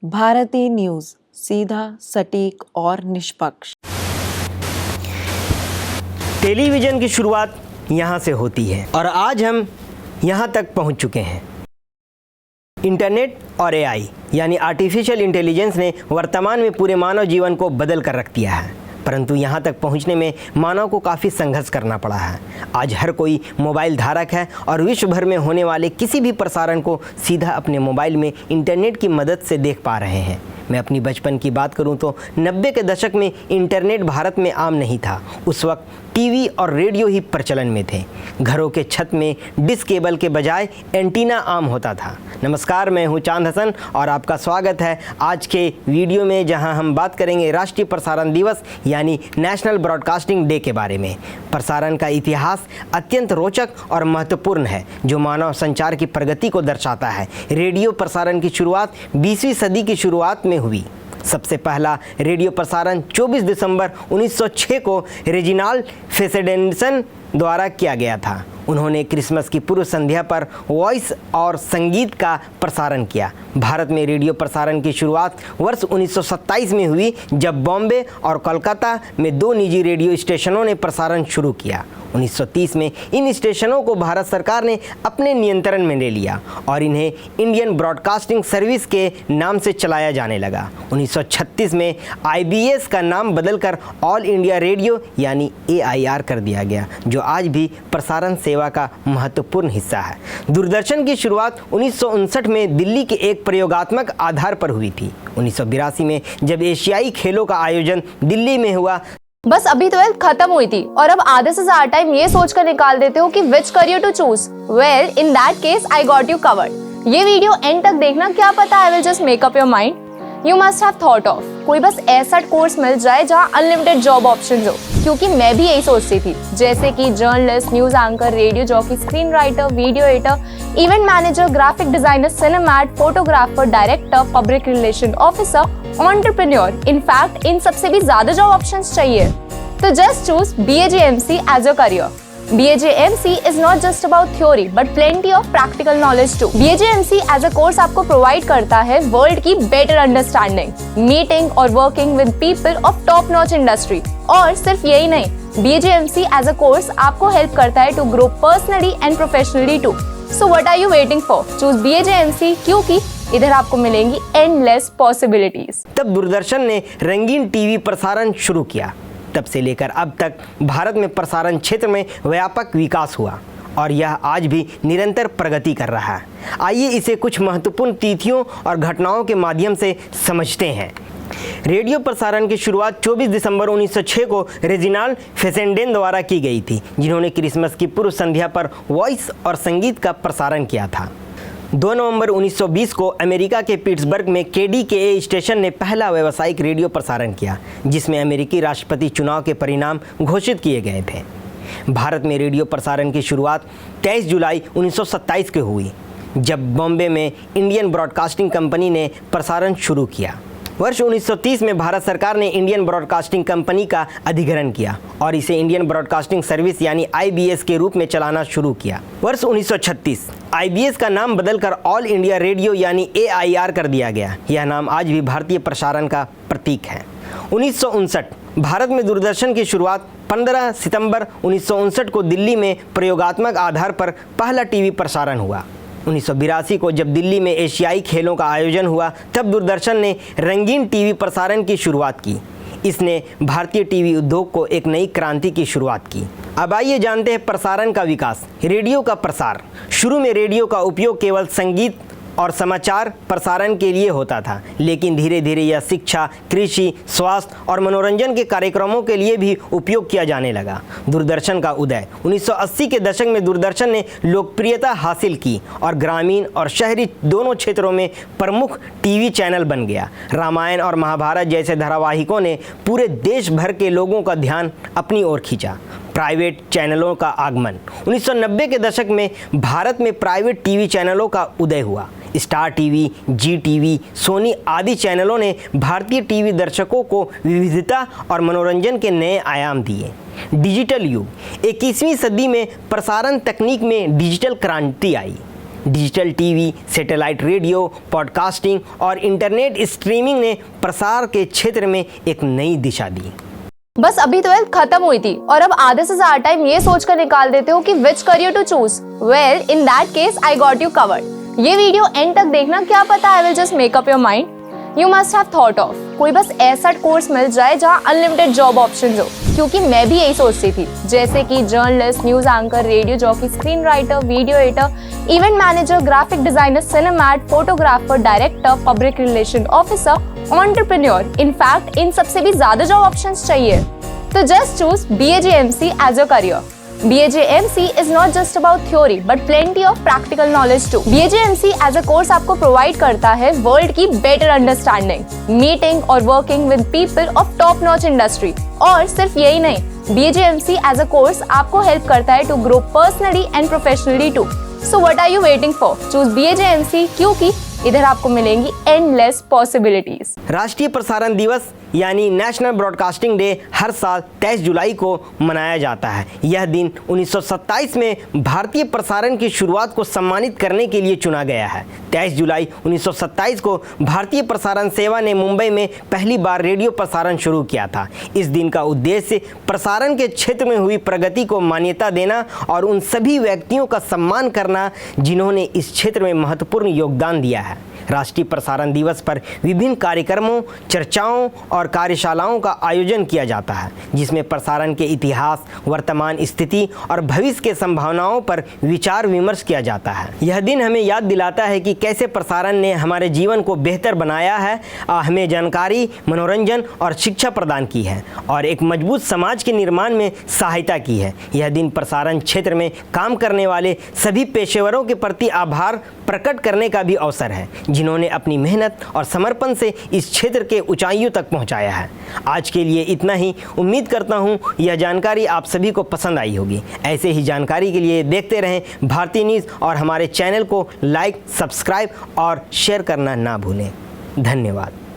भारतीय न्यूज, सीधा, सटीक और निष्पक्ष। टेलीविज़न की शुरुआत यहाँ से होती है और आज हम यहाँ तक पहुँच चुके हैं। इंटरनेट और एआई यानी आर्टिफिशियल इंटेलिजेंस ने वर्तमान में पूरे मानव जीवन को बदल कर रख दिया है, परंतु यहाँ तक पहुँचने में मानव को काफ़ी संघर्ष करना पड़ा है। आज हर कोई मोबाइल धारक है और विश्व भर में होने वाले किसी भी प्रसारण को सीधा अपने मोबाइल में इंटरनेट की मदद से देख पा रहे हैं। मैं अपनी बचपन की बात करूं तो 90 के दशक में इंटरनेट भारत में आम नहीं था। उस वक्त टीवी और रेडियो ही प्रचलन में थे। घरों के छत में डिश केबल के बजाय एंटीना आम होता था। नमस्कार, मैं हूं चांद हसन और आपका स्वागत है आज के वीडियो में, जहां हम बात करेंगे राष्ट्रीय प्रसारण दिवस यानी नेशनल ब्रॉडकास्टिंग डे के बारे में। प्रसारण का इतिहास अत्यंत रोचक और महत्वपूर्ण है, जो मानव संचार की प्रगति को दर्शाता है। रेडियो प्रसारण की शुरुआत 20वीं सदी की शुरुआत में हुई। सबसे पहला रेडियो प्रसारण 24 दिसंबर 1906 को रेजिनाल्ड फेसेडेंसन द्वारा किया गया था। उन्होंने क्रिसमस की पूर्व संध्या पर वॉइस और संगीत का प्रसारण किया। भारत में रेडियो प्रसारण की शुरुआत वर्ष 1927 में हुई, जब बॉम्बे और कोलकाता में 2 निजी रेडियो स्टेशनों ने प्रसारण शुरू किया। 1930 में इन स्टेशनों को भारत सरकार ने अपने नियंत्रण में ले लिया और इन्हें इंडियन ब्रॉडकास्टिंग सर्विस के नाम से चलाया जाने लगा। 1936 में IBS का नाम बदलकर ऑल इंडिया रेडियो यानी AIR कर दिया गया, जो आज भी प्रसारण सेवा का महत्वपूर्ण हिस्सा है। दूरदर्शन की शुरुआत 1959 में दिल्ली के एक प्रयोगात्मक आधार पर हुई थी। 1982 में जब एशियाई खेलों का आयोजन दिल्ली में हुआ। बस अभी 12th खत्म हुई थी और अब आधे से ज्यादा टाइम ये सोचकर निकाल देते हो कि which career to choose. Well, in that case I got you covered. ये वीडियो एंड तक देखना, क्या पता I will just make up your mind. You must have thought of कोई बस ऐसा कोर्स मिल जाए जहाँ अनलिमिटेड जॉब ऑप्शंस हो, क्योंकि मैं भी यही सोचती थी। जैसे कि journalist, news anchor, radio jockey, screen writer, video editor, event manager, graphic designer, cinematographer, director, public relation officer, entrepreneur. In fact इन सबसे भी ज्यादा जॉब ऑप्शंस चाहिए। तो just choose BAJMC as your career. BAJMC is not just about theory but plenty of practical knowledge too. BAJMC as a course आपको provide करता है world की better understanding, meeting और working with people of top notch industry। और सिर्फ यही नहीं, BAJMC as a course आपको help करता है to grow personally and professionally too. So what are you waiting for? Choose BAJMC, क्योंकि इधर आपको मिलेंगी endless possibilities। तब दूरदर्शन ने रंगीन टीवी प्रसारण शुरू किया। तब से लेकर अब तक भारत में प्रसारण क्षेत्र में व्यापक विकास हुआ और यह आज भी निरंतर प्रगति कर रहा है। आइए इसे कुछ महत्वपूर्ण तिथियों और घटनाओं के माध्यम से समझते हैं। रेडियो प्रसारण की शुरुआत 24 दिसंबर 1906 को रेजिनाल्ड फेसेडेंसन द्वारा की गई थी, जिन्होंने क्रिसमस की पूर्व संध्या पर वॉइस और संगीत का प्रसारण किया था। 2 नवंबर 1920 को अमेरिका के पिट्सबर्ग में KDKA स्टेशन ने पहला व्यावसायिक रेडियो प्रसारण किया, जिसमें अमेरिकी राष्ट्रपति चुनाव के परिणाम घोषित किए गए थे। भारत में रेडियो प्रसारण की शुरुआत 23 जुलाई 1927 को हुई, जब बॉम्बे में इंडियन ब्रॉडकास्टिंग कंपनी ने प्रसारण शुरू किया। वर्ष 1930 में भारत सरकार ने इंडियन ब्रॉडकास्टिंग कंपनी का अधिग्रहण किया और इसे इंडियन ब्रॉडकास्टिंग सर्विस यानी IBS के रूप में चलाना शुरू किया। वर्ष 1936 IBS का नाम बदलकर ऑल इंडिया रेडियो यानी AIR कर दिया गया। यह नाम आज भी भारतीय प्रसारण का प्रतीक है। 1959 भारत में दूरदर्शन की शुरुआत 15 सितंबर 1959 को दिल्ली में प्रयोगात्मक आधार पर पहला टीवी प्रसारण हुआ। 1982 को जब दिल्ली में एशियाई खेलों का आयोजन हुआ, तब दूरदर्शन ने रंगीन टीवी प्रसारण की शुरुआत की। इसने भारतीय टीवी उद्योग को एक नई क्रांति की शुरुआत की। अब आइए जानते हैं प्रसारण का विकास। रेडियो का प्रसार। शुरू में रेडियो का उपयोग केवल संगीत और समाचार प्रसारण के लिए होता था, लेकिन धीरे धीरे यह शिक्षा, कृषि, स्वास्थ्य और मनोरंजन के कार्यक्रमों के लिए भी उपयोग किया जाने लगा। दूरदर्शन का उदय। 1980 के दशक में दूरदर्शन ने लोकप्रियता हासिल की और ग्रामीण और शहरी दोनों क्षेत्रों में प्रमुख टीवी चैनल बन गया। रामायण और महाभारत जैसे धारावाहिकों ने पूरे देश भर के लोगों का ध्यान अपनी ओर खींचा। प्राइवेट चैनलों का आगमन। 1990 के दशक में भारत में प्राइवेट टीवी चैनलों का उदय हुआ। स्टार टीवी, GTV, सोनी आदि चैनलों ने भारतीय टीवी दर्शकों को विविधता और मनोरंजन के नए आयाम दिए। डिजिटल युग। 21वीं सदी में प्रसारण तकनीक में डिजिटल क्रांति आई। Digital TV, satellite radio, podcasting और इंटरनेट स्ट्रीमिंग ने प्रसार के क्षेत्र में एक नई दिशा दी। बस अभी 12th खत्म हुई थी और अब आधे से ज्यादा टाइम ये सोचकर निकाल देते हो कि which career to choose. Well, in that case I got you covered. ये वीडियो एंड तक देखना, क्या पता I will just make up your mind. You must have thought of कोई बस ऐसा कोर्स मिल जाए जहाँ अनलिमिटेड जॉब ऑप्शंस हो, क्योंकि मैं भी यही सोचती थी, जैसे कि journalist, news anchor, radio jockey, screen writer, video editor, event manager, graphic designer, cinematographer, director, public relation officer, entrepreneur. In fact इन सबसे भी ज्यादा जॉब ऑप्शंस चाहिए। तो just choose BAJMC as your career. BAJMC is not just about theory but plenty of practical knowledge too. BAJMC as a course आपको provide करता है world की better understanding, meeting और working with people of top notch industry। और सिर्फ यही नहीं, BAJMC as a course आपको help करता है to grow personally and professionally too. So what are you waiting for? Choose BAJMC क्योंकि इधर आपको मिलेंगी endless possibilities। राष्ट्रीय प्रसारण दिवस यानी नेशनल ब्रॉडकास्टिंग डे हर साल 23 जुलाई को मनाया जाता है। यह दिन 1927 में भारतीय प्रसारण की शुरुआत को सम्मानित करने के लिए चुना गया है। 23 जुलाई 1927 को भारतीय प्रसारण सेवा ने मुंबई में पहली बार रेडियो प्रसारण शुरू किया था। इस दिन का उद्देश्य प्रसारण के क्षेत्र में हुई प्रगति को मान्यता देना और उन सभी व्यक्तियों का सम्मान करना जिन्होंने इस क्षेत्र में महत्वपूर्ण योगदान दिया है। राष्ट्रीय प्रसारण दिवस पर विभिन्न कार्यक्रमों, चर्चाओं और कार्यशालाओं का आयोजन किया जाता है, जिसमें प्रसारण के इतिहास, वर्तमान स्थिति और भविष्य के संभावनाओं पर विचार विमर्श किया जाता है। यह दिन हमें याद दिलाता है कि कैसे प्रसारण ने हमारे जीवन को बेहतर बनाया है, हमें जानकारी, मनोरंजन और शिक्षा प्रदान की है और एक मजबूत समाज के निर्माण में सहायता की है। यह दिन प्रसारण क्षेत्र में काम करने वाले सभी पेशेवरों के प्रति आभार प्रकट करने का भी अवसर है, जिन्होंने अपनी मेहनत और समर्पण से इस क्षेत्र के ऊंचाइयों तक पहुंचाया है। आज के लिए इतना ही। उम्मीद करता हूं यह जानकारी आप सभी को पसंद आई होगी। ऐसे ही जानकारी के लिए देखते रहें भारतीय न्यूज़ और हमारे चैनल को लाइक, सब्सक्राइब और शेयर करना ना भूलें। धन्यवाद।